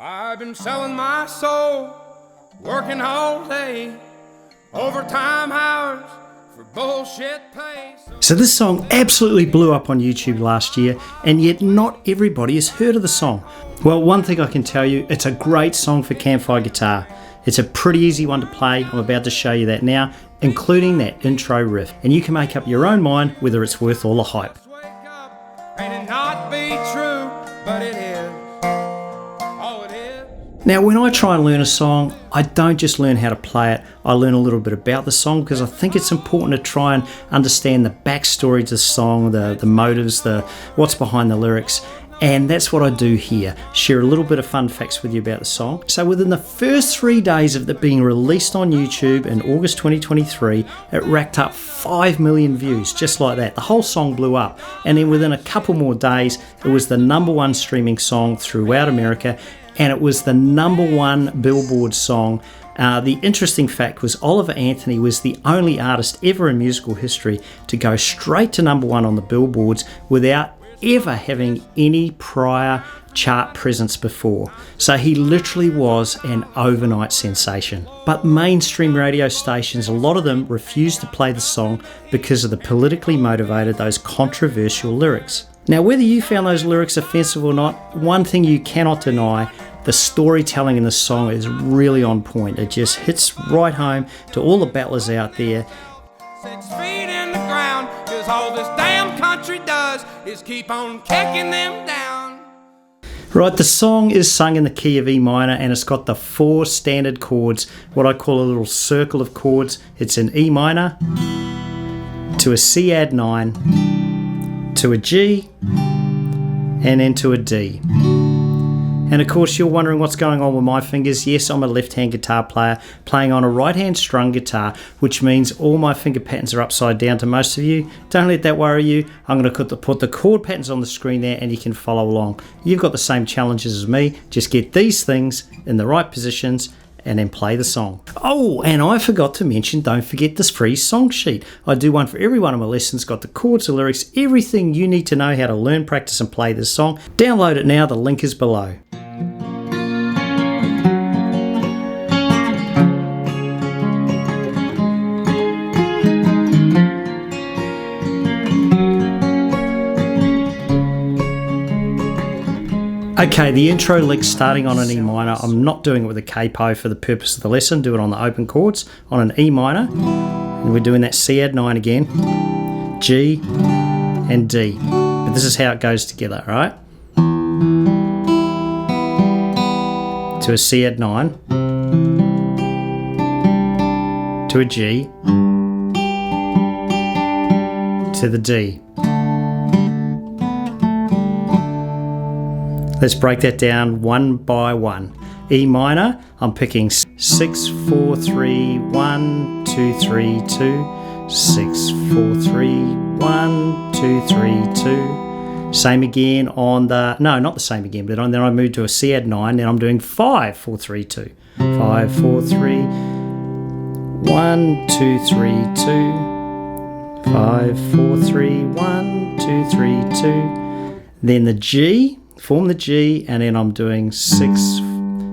I've been selling my soul, working all day, overtime hours for bullshit pay. So this song absolutely blew up on YouTube last year, and yet not everybody has heard of the song. Well, one thing I can tell you, it's a great song for campfire guitar. It's a pretty easy one to play. I'm about to show you that now, including that intro riff. And you can make up your own mind whether it's worth all the hype. Wake up, and it not be true, but it is. Oh, it is. Now, when I try and learn a song, I don't just learn how to play it, I learn a little bit about the song, because I think it's important to try and understand the backstory to the song, the motives, what's behind the lyrics. And that's what I do here, share a little bit of fun facts with you about the song. So within the first 3 days of it being released on YouTube in August 2023, it racked up 5 million views, just like that. The whole song blew up. And then within a couple more days, it was the #1 streaming song throughout America, and it was the #1 Billboard song. The interesting fact was Oliver Anthony was the only artist ever in musical history to go straight to #1 on the billboards without ever having any prior chart presence before. So he literally was an overnight sensation. But mainstream radio stations, a lot of them refused to play the song because of the politically motivated, those controversial lyrics. Now, whether you found those lyrics offensive or not, one thing you cannot deny, the storytelling in the song is really on point. It just hits right home to all the battlers out there. 6 feet in the ground, 'cause all this damn country does is keep on kicking them down. Right, the song is sung in the key of E minor, and it's got the 4 standard chords, what I call a little circle of chords. It's an E minor, to a C add 9, to a G, and then to a D. And of course you're wondering what's going on with my fingers. Yes, I'm a left-hand guitar player playing on a right-hand strung guitar, which means all my finger patterns are upside down to most of you. Don't let that worry you. I'm going to put the chord patterns on the screen there and you can follow along. You've got the same challenges as me. Just get these things in the right positions and then play the song. Oh, and I forgot to mention, don't forget this free song sheet. I do one for every one of my lessons, got the chords, the lyrics, everything you need to know how to learn, practice and play this song. Download it now, the link is below. Okay, the intro lick starting on an E minor. I'm not doing it with a capo for the purpose of the lesson. Do it on the open chords on an E minor. And we're doing that C add 9 again, G and D. But this is how it goes together, right? To a C add 9, to a G, to the D. Let's break that down one by one. E minor, I'm picking 6, 4, 3, 1, 2, 3, 2, 6, 4, 3, 1, 2, 3, 2. Same again on the, no, not the same again, but then I move to a C add 9, then I'm doing 5, 4, 3, 2. 5, 4, 3, 1, 2, 3, 2. 5, 4, 3, 1, 2, 3, 2. Then the G, form the G, and then I'm doing 6,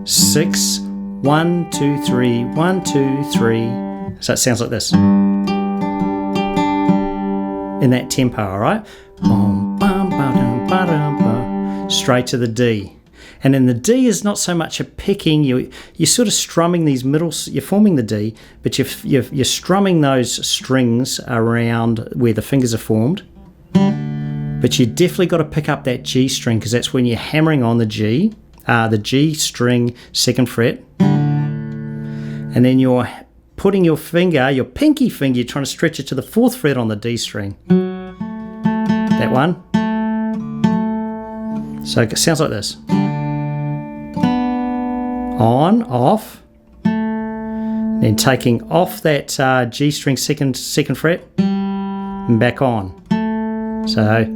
6, 1, 2, 3, 1, 2, 3. So it sounds like this. In that tempo, all right? Straight to the D. And then the D is not so much a picking, you're sort of strumming these middles, you're forming the D, but you're strumming those strings around where the fingers are formed. But you definitely got to pick up that G string, because that's when you're hammering on the G string, 2nd fret. And then you're putting your finger, your pinky finger, you're trying to stretch it to the 4th fret on the D string. That one. So it sounds like this. On, off. Then taking off that G string, 2nd fret, and back on. So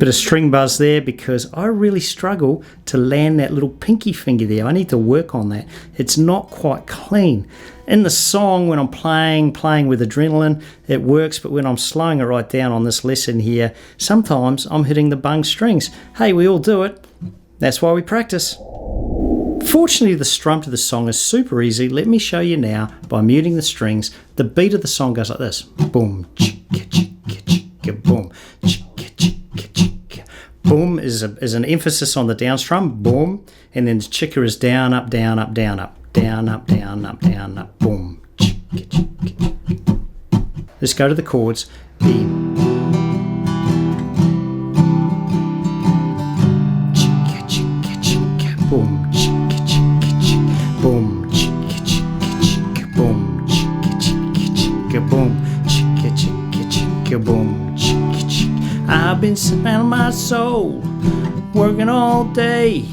Bit of string buzz there because I really struggle to land that little pinky finger there. I need to work on that. It's not quite clean. In the song, when I'm playing with adrenaline, it works, but when I'm slowing it right down on this lesson here, sometimes I'm hitting the bung strings. Hey, we all do it. That's why we practice. Fortunately, the strum to the song is super easy. Let me show you now by muting the strings. The beat of the song goes like this. Boom, chicka, chicka, chicka, boom, chicka, chicka, chicka. Boom is an emphasis on the down strum, boom, and then the chicka is down, up, down, up, down, up. Down, up, down, up, down, up, boom. Chicka, chicka, chicka. Let's go to the chords. Chicka, chicka, chicka, boom. Chicka, chicka, chicka, boom. Chicka, chicka, chicka, boom. Chicka, chicka, chicka, boom. Chicka, chicka, chicka, boom. Chicka, chicka. I've been sitting on my soul, working all day.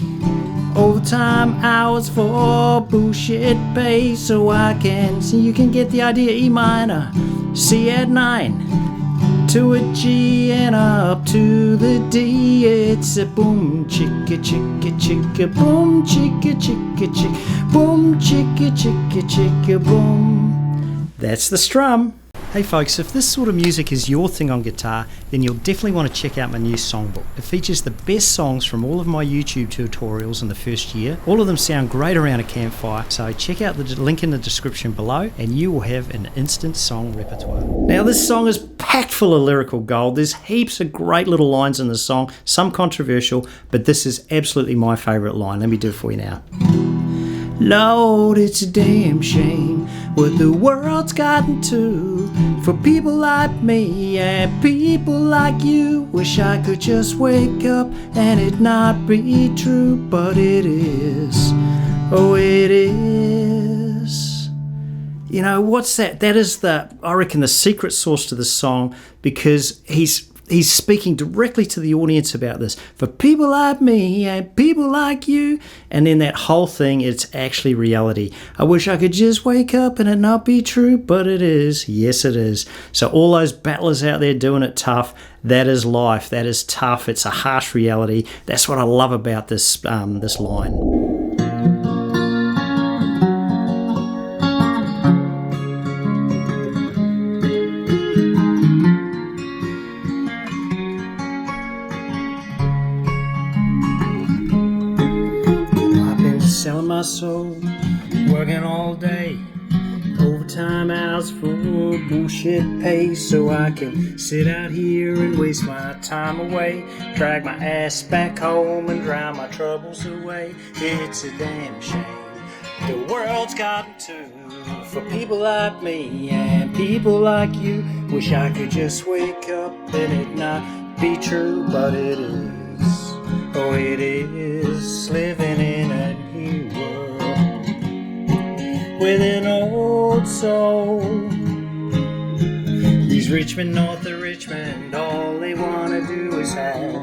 Overtime hours for bullshit pay, so you can get the idea. E minor, C at 9, to a G and up to the D. It's a boom chicka chicka chicka boom chicka chicka chicka boom chicka chicka chicka boom. That's the strum. Hey folks, if this sort of music is your thing on guitar, then you'll definitely want to check out my new songbook. It features the best songs from all of my YouTube tutorials in the first year. All of them sound great around a campfire, so check out the link in the description below and you will have an instant song repertoire. Now this song is packed full of lyrical gold. There's heaps of great little lines in the song, some controversial, but this is absolutely my favourite line. Let me do it for you now. Lord, it's a damn shame what the world's gotten to for people like me and people like you. Wish I could just wake up and it not be true, but it is. Oh, it is. You know, what's that? That is I reckon, the secret sauce to the song, because he's speaking directly to the audience about this. For people like me and people like you. And then that whole thing, it's actually reality. I wish I could just wake up and it not be true, but it is. Yes, it is. So all those battlers out there doing it tough, that is life. That is tough. It's a harsh reality. That's what I love about this line. Selling my soul, working all day, overtime hours for bullshit pay, so I can sit out here and waste my time away, drag my ass back home and drown my troubles away. It's a damn shame the world's gotten to for people like me and people like you. Wish I could just wake up and it not be true, but it is. Oh, it is living in a new world with an old soul. These rich men north of Richmond, all they wanna do is have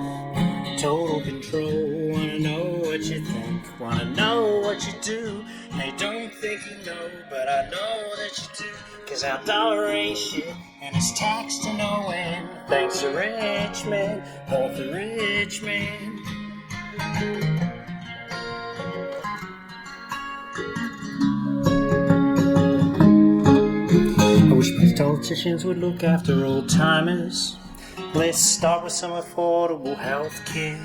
total control. Wanna know what you think, wanna know what you do. They don't think you know, but I know that you do. 'Cause our dollar ain't shit, and it's taxed to no end. Thanks to Richmond, north of Richmond. I wish politicians would look after old timers. Let's start with some affordable health care.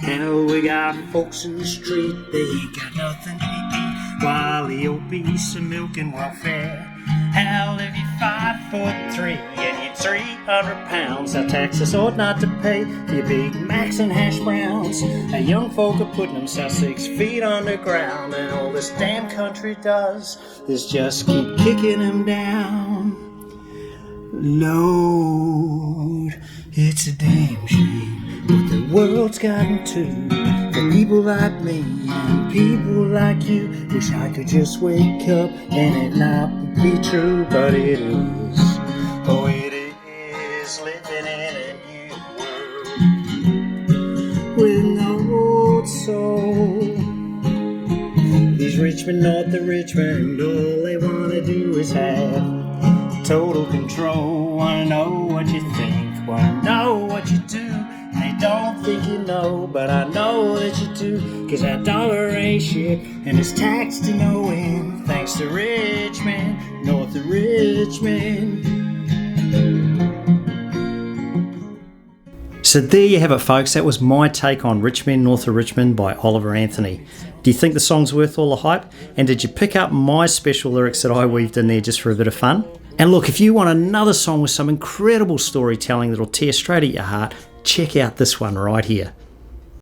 You know, we got folks in the street, they got nothing to eat, while the obese are milking welfare. Hell, if you're 5'3" and you're 300 pounds, our taxes ought not to pay for your Big Macs and hash browns. Our young folk are putting themselves 6 feet underground, and all this damn country does is just keep kicking them down. Lord, it's a damn shame what the world's gotten to for people like me and people like you. Wish I could just wake up and it not be true, but it is. Oh, it is living in a new world with no old soul. These rich men north of Richmond, all they wanna do is have total control. Wanna know what you think, wanna know what you do. They don't think you know, but I know that you do, 'cause our dollar ain't shit, and it's taxed to no end, thanks to Richmond, north of Richmond. So there you have it, folks. That was my take on Richmond North of Richmond by Oliver Anthony. Do you think the song's worth all the hype? And did you pick up my special lyrics that I weaved in there just for a bit of fun? And look, if you want another song with some incredible storytelling that'll tear straight at your heart, check out this one right here.